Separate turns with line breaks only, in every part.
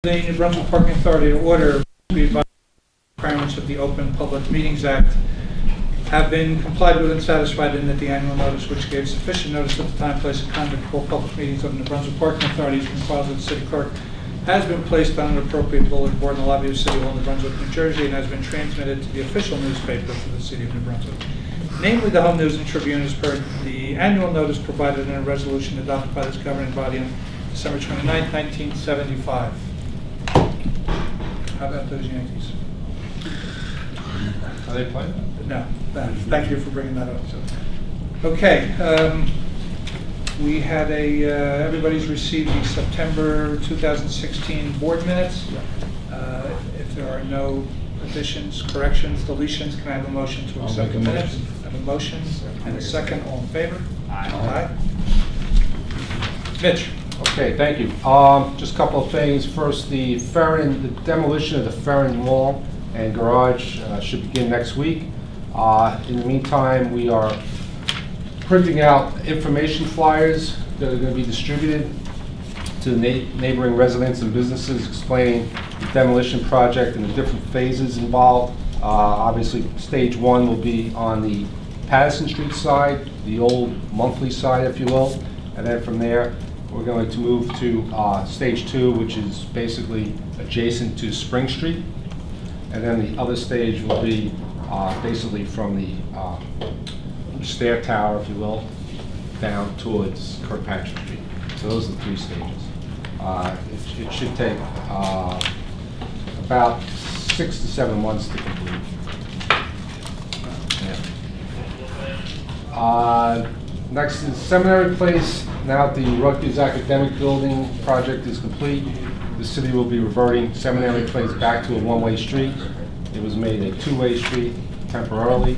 The New Brunswick Parking Authority to order the requirements of the Open Public Meetings Act have been complied with and satisfied in that the annual notice, which gave sufficient notice of the time, place, and conduct of all public meetings of the New Brunswick Parking Authority, has been filed with the City Clerk, has been placed on an appropriate bulletin board in the lobby of City Hall, New Brunswick, New Jersey, and has been transmitted to the official newspaper for the City of New Brunswick, namely the Home News and Tribune, as per the annual notice provided in a resolution adopted by this governing body on December 29, 1975. How about those Yankees?
Are they playing?
No. Thank you for bringing that up. Okay. We had everybody's received the September 2016 board minutes. If there are no additions, corrections, deletions, can I have a motion to accept the minutes? I have a motion and a second. All in favor? Aye. Mitch.
Okay, thank you. Just a couple of things. First, the demolition of the Ferrin Mall and garage should begin next week. In the meantime, we are printing out information flyers that are going to be distributed to the neighboring residents and businesses explaining the demolition project and the different phases involved. Obviously, stage one will be on the Patterson Street side, the old monthly side, if you will, and then from there, we're going to move to stage two, which is basically adjacent to Spring Street. And then the other stage will be basically from the stair tower, if you will, down towards Kirkpatrick Street. So those are the three stages. It should take about 6 to 7 months to complete. Yeah. Next is Seminary Place. Now that the Rutgers Academic Building project is complete, the city will be reverting Seminary Place back to a one-way street. It was made a two-way street temporarily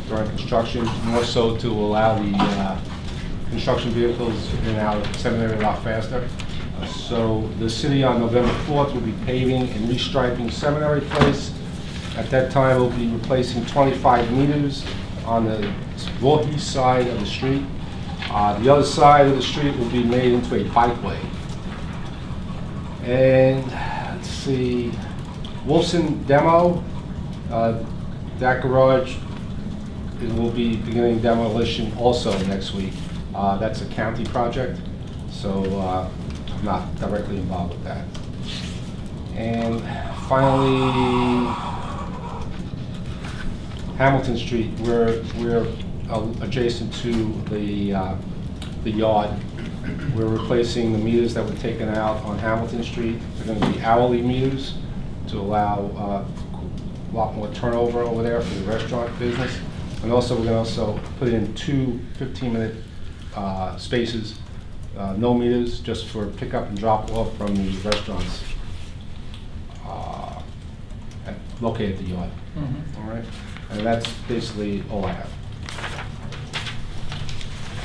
during construction, more so to allow the construction vehicles in and out of Seminary a lot faster. So the city on November 4th will be paving and restriping Seminary Place. At that time, we'll be replacing 25 meters on the northeast side of the street. The other side of the street will be made into a bikeway. And let's see, Wilson Demo, that garage will be beginning demolition also next week. That's a county project, so I'm not directly involved with that. And finally, Hamilton Street, we're adjacent to the yard. We're replacing the meters that were taken out on Hamilton Street. They're going to be hourly meters to allow a lot more turnover over there for the restaurant business. And also, we're going to put in two 15-minute spaces, no meters, just for pickup and drop off from the restaurants located at the yard. Mm-hmm. All right, and that's basically all I have.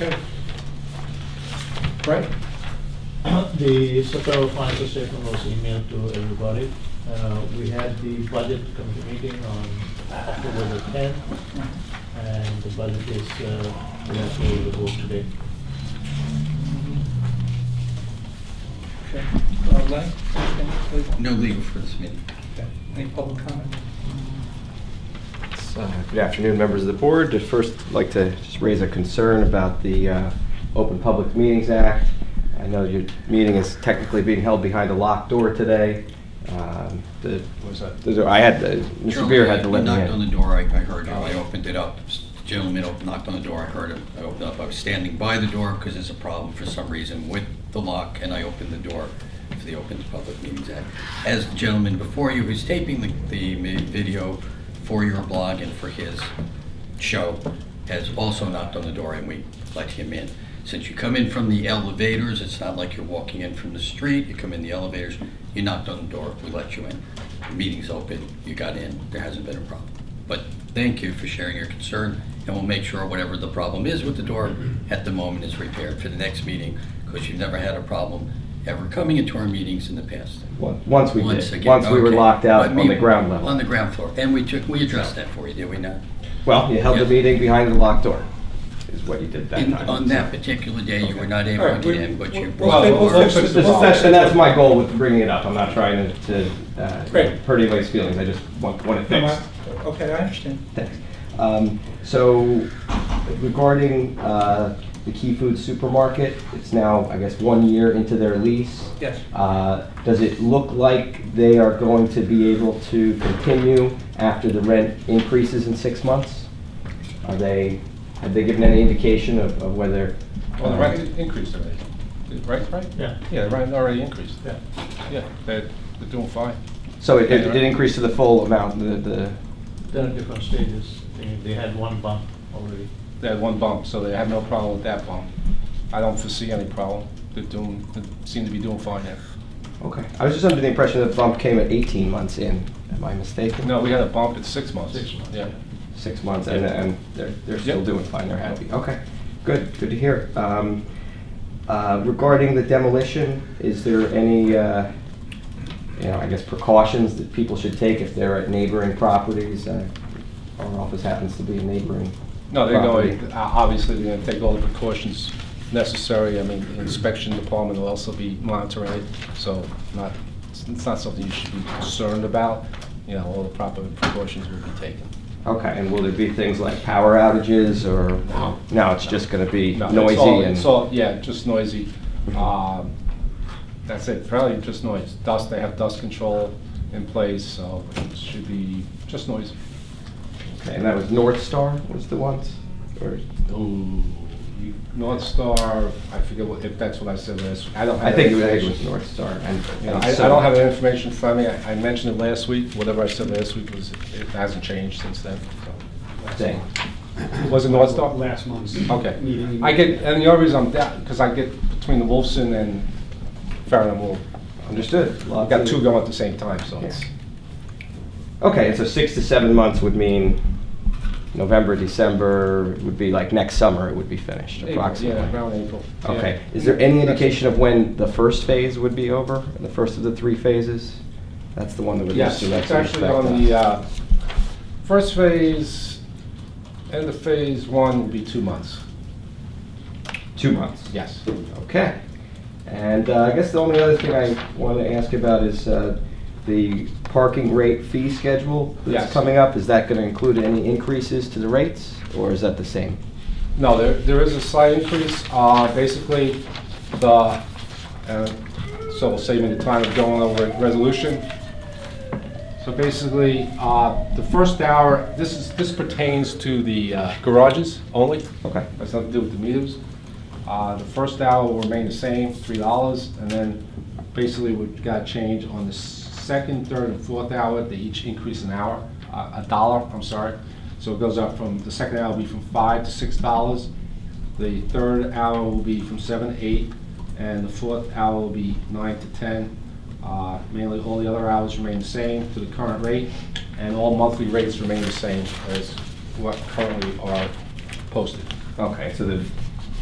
Okay. Right.
The September financial statement was emailed to everybody. We had the budget committee meeting on October the 10th, and the budget is we have to vote today.
Okay. Lenny, anything legal?
No legal for this meeting.
Okay. Any public comment?
Good afternoon, members of the board. I'd first like to just raise a concern about the Open Public Meetings Act. I know your meeting is technically being held behind a locked door today. Mr. Beer had to let me in.
Knocked on the door, I heard him, I opened it up. The gentleman knocked on the door, I heard him, I opened up. I was standing by the door because there's a problem for some reason with the lock, and I opened the door for the Open Public Meetings Act. As the gentleman before you who's taping the video for your blog and for his show has also knocked on the door, and we let him in. Since you come in from the elevators, it's not like you're walking in from the street. You come in the elevators, you knocked on the door, we let you in. The meeting's open, you got in, there hasn't been a problem. But thank you for sharing your concern, and we'll make sure whatever the problem is with the door at the moment is repaired for the next meeting, because you've never had a problem ever coming into our meetings in the past.
Once we were locked out on the ground level.
On the ground floor, and we addressed that for you, did we not?
Well, you held the meeting behind the locked door. what you did that
And
time.
on that particular day, you were not able
All
to
right,
get
we-
in, but you
we'll
brought
fix- we'll
forward.
fix this
This is-
problem.
And that's my goal with bringing it up. I'm not trying to
Great.
hurt anybody's feelings. I just want it
No,
fixed.
Okay, I understand.
Thanks. So regarding the Key Food Supermarket, it's now, I guess, 1 year into their lease.
Yes.
Does it look like they are going to be able to continue after the rent increases in 6 months? Have they given any indication of whether?
Well, the rent increased already. Right?
Yeah.
Yeah, the rent already increased.
Yeah.
Yeah, they're doing fine.
So it increased to the full amount, the
They're in different stages. They had one bump already.
They had one bump, so they have no problem with that bump. I don't foresee any problem. They seem to be doing fine there.
Okay. I was just under the impression that the bump came at 18 months in. Am I mistaken?
No, we had a bump at 6 months.
6 months.
Yeah.
6 months, and they're still
Yep.
doing fine, they're happy. Okay, good to hear. Regarding the demolition, is there any, I guess precautions that people should take if they're at neighboring properties? Our office happens to be a neighboring
No, they're
property.
going, obviously, they're going to take all the precautions necessary. I mean, the inspection department will also be monitoring it, so it's not something you should be concerned about. All the proper precautions will be taken.
Okay, and will there be things like power outages, or?
No.
No, it's just gonna be
No,
noisy and?
It's all, yeah, just noisy. That's it, probably just noise. Dust, they have dust control in place, so it should be just noise.
Okay, and that was North Star was the ones? Or?
Ooh, North Star, I forget if that's what I said last week. I don't have
I think
that
it was
information.
North Star. And
I
so-
don't have that information in front of me. I mentioned it last week. Whatever I said last week it hasn't changed since then.
Same.
Was it North Star?
Last month's
Okay.
meeting.
I get, and the only reason I'm down, because I get between the Wolfson and Farron and Wolf.
Understood.
I've got two going at the same time, so it's.
Okay, and so 6 to 7 months would mean November, December, would be like next summer it would be finished approximately?
Yeah, around April.
Okay,
Yeah.
is there any indication of when the first phase would be over, the first of the 3 phases? That's the one that would.
Yes,
directly
it's actually
affect
on
us.
the first phase, end of phase 1 will be 2 months.
2 months?
Yes.
Okay. And I guess the only other thing I wanted to ask about is the parking rate fee schedule that's
Yes.
coming up. Is that going to include any increases to the rates, or is that the same?
No, there is a slight increase. Basically, so we'll save me the time of going over resolution. So basically, the first hour, this pertains to the garages only.
Okay.
Has nothing to do with the meters. The first hour will remain the same, $3, and then basically we've got to change on the second, third, and fourth hour. They each increase an hour, $1, I'm sorry. So it goes up from, the second hour will be from $5 to $6. The third hour will be from 7 to 8, and the fourth hour will be 9 to 10. Mainly all the other hours remain the same to the current rate, and all monthly rates remain the same as what currently are posted.
Okay, so the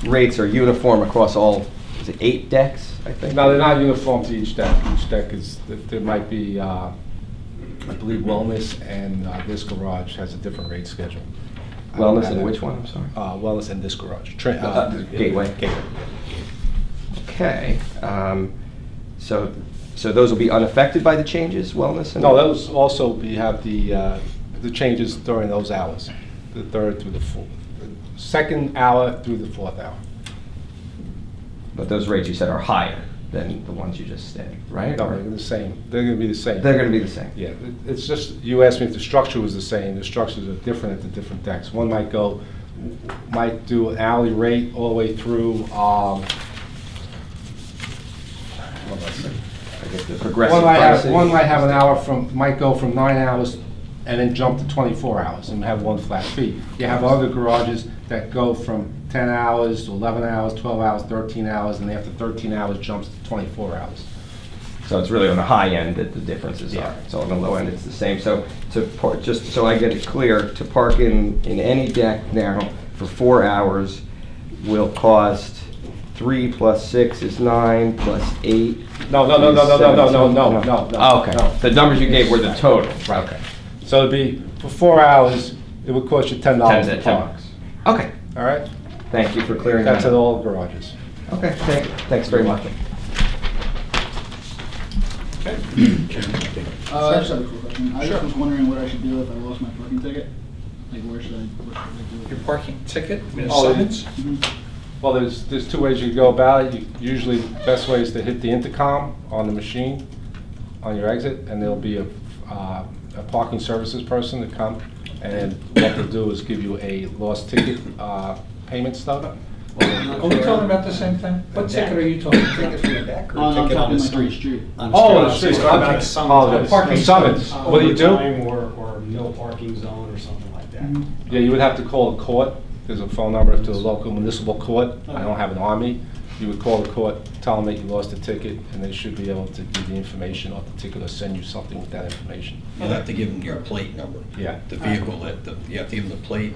rates are uniform across all, is it 8 decks, I think?
No, they're not uniform to each deck. Each deck is, there might be, I believe Wellness and this garage has a different rate schedule. I don't
Wellness
have
and
that.
which one, I'm sorry?
Wellness and this garage.
Gateway.
Gateway.
Okay, so those will be unaffected by the changes, Wellness and?
No, those also, we have the changes during those hours, the third through the fourth, second hour through the fourth hour.
But those rates you said are higher than the ones you just said, right?
No,
Or-
they're the same. They're gonna be the same.
They're gonna be the same?
Yeah, it's just, you asked me if the structure was the same. The structures are different at the different decks. One might do an hourly rate all the way through, what was it?
I guess the progressive pricing.
One might have an hour might go from 9 hours and then jump to 24 hours and have one flat fee. You have other garages that go from 10 hours to 11 hours, 12 hours, 13 hours, and after 13 hours jumps to 24 hours.
So it's really on the high end that the differences
Yeah.
are. So on the low end, it's the same. So just so I get it clear, to park in any deck now for 4 hours will cost 3 plus 6 is 9 plus 8.
No.
Oh, okay.
no.
The numbers you gave were the total.
Okay. So it'd be, for 4 hours, it would cost you $10 to
$10
park.
Okay.
All right?
Thank you for clearing that
That's at
up.
all garages.
Okay, thanks very much.
Okay.
I just have a quick question. I
Sure.
just was wondering what I should do if I lost my parking ticket. Like, where should I do
Your
it?
parking ticket,
Oh,
summons?
Mhm.
Well, there's two ways you go about it. Usually, the best way is to hit the intercom on the machine on your exit, and there'll be a parking services person to come, and what they'll do is give you a lost ticket payment stub.
Are we talking about the same thing? What ticket are you talking about?
I'm talking about the street.
Oh, the street.
About a
Oh,
summons.
the
Parking
summons. What do you do?
Overtime or no parking zone or something like that.
Mhm.
Yeah, you would have to call the court. There's a phone number to the local municipal court. I don't have an army. You would call the court, tell them that you lost a ticket, and they should be able to give the information off the ticket or send you something with that information.
You'll have to give them your plate number.
Yeah.
The vehicle you have to give them the plate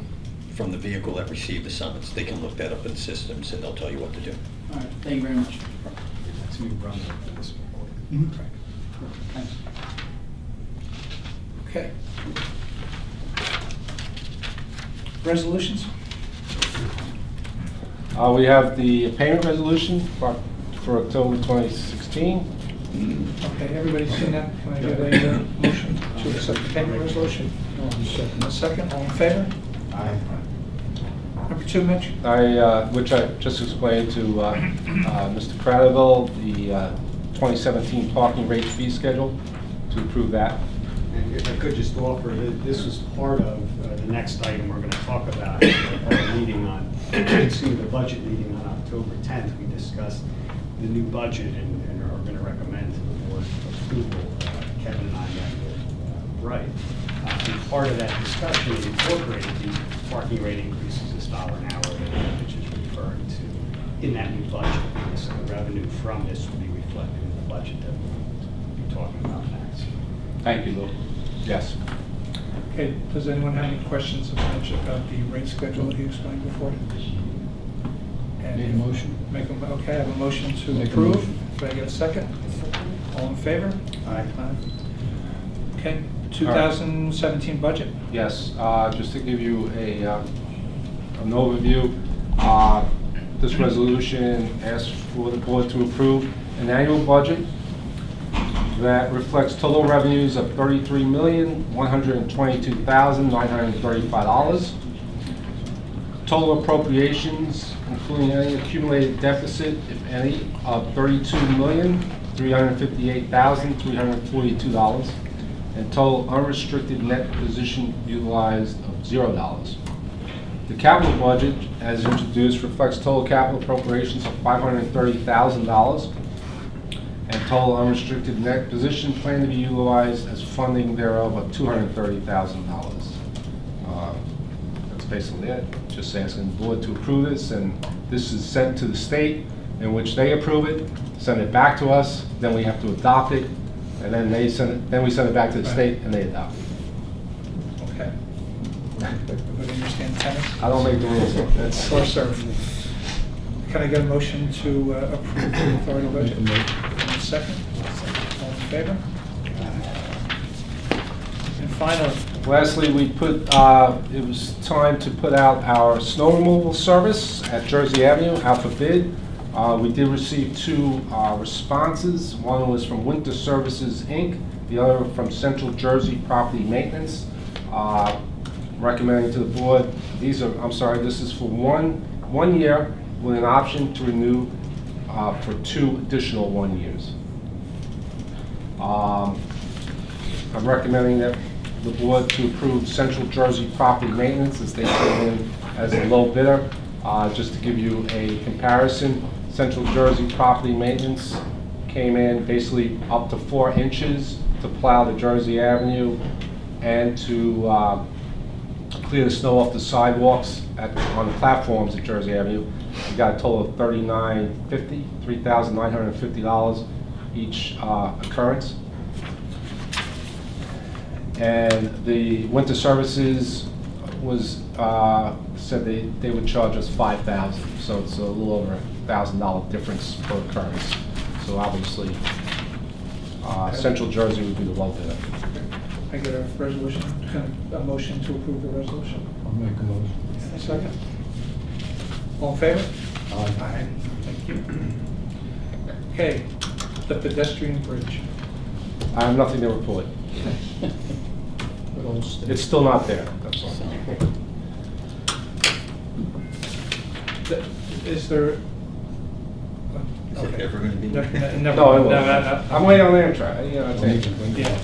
from the vehicle that received the summons. They can look that up in the systems and they'll tell you what to do.
All right, thank you very much.
To Brunswick for this report.
Mhm. Thanks.
Okay. Resolutions?
We have the payment resolution for October 2016.
Okay, everybody's seen that? Can I get a motion to accept the payment resolution? A second, all in favor?
Aye.
Number two, Mitch?
Which I just explained to Mr. Cradaville, the 2017 parking rate fee schedule, to approve that.
And if I could just offer, that this was part of the next item we're going to talk about, our meeting on, the budget meeting on October 10th. We discussed the new budget and are going to recommend to the board approval. Kevin and I met with Wright. And part of that discussion incorporated the parking rate increases $1 an hour that Mitch is referring to in that new budget. So the revenue from this will be reflected in the budget that we'll be talking about next.
Thank you, Lou. Yes.
Okay, does anyone have any questions of Mitch about the rate schedule that he explained before?
Need a motion?
Okay, I have a motion to approve. Do I get a second? All in favor?
Aye.
Okay, 2017 budget.
Yes, just to give you an overview, this resolution asks for the board to approve an annual budget that reflects total revenues of $33,122,935. Total appropriations, including any accumulated deficit, if any, of $32,358,342. And total unrestricted net position utilized of $0. The capital budget, as introduced, reflects total capital appropriations of $530,000 and total unrestricted net position planned to be utilized as funding thereof of $230,000. That's basically it. Just asking the board to approve this, and this is sent to the state, in which they approve it, send it back to us, then we have to adopt it, and then we send it back to the state and they adopt it.
Okay. Everybody understand tennis?
I don't make the rules. That's
Or serve. Can I get a motion to approve the authority budget? Second? All in favor? And finally,
Lastly, we put, it was time to put out our snow removal service at Jersey Avenue out for bid. We did receive two responses. One was from Winter Services, Inc., the other from Central Jersey Property Maintenance. Recommending to the board, this is for one year with an option to renew for 2 additional 1 years. I'm recommending that the board to approve Central Jersey Property Maintenance as they came in as a low bidder. Just to give you a comparison, Central Jersey Property Maintenance came in basically up to 4 inches to plow the Jersey Avenue and to clear the snow off the sidewalks on the platforms at Jersey Avenue. We got a total of $3,950 each occurrence. And the Winter Services was said they would charge us $5,000, so it's a little over $1,000 difference per occurrence. So obviously, Central Jersey would be the low bidder.
I get a resolution, a motion to approve the resolution.
I'll make a motion.
Second? All in favor? Aye. Thank you. Okay, the pedestrian bridge.
I have nothing to report. It's still not there, that's all.
Is there?
Is it
Okay.
ever gonna be?
Never.
No, I will.
No.
I'm waiting on Amtrak, you know, that's it.
Yeah.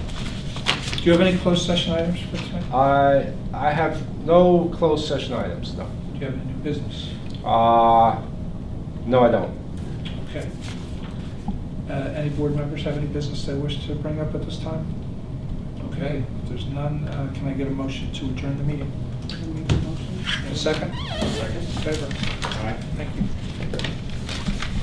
Do you have any closed session items for tonight?
I have no closed session items, no.
Do you have any new business?
No, I don't.
Okay. Any board members have any business they wish to bring up at this time? Okay, if there's none, can I get a motion to adjourn the meeting? A second? Second. Favor? All right, thank you.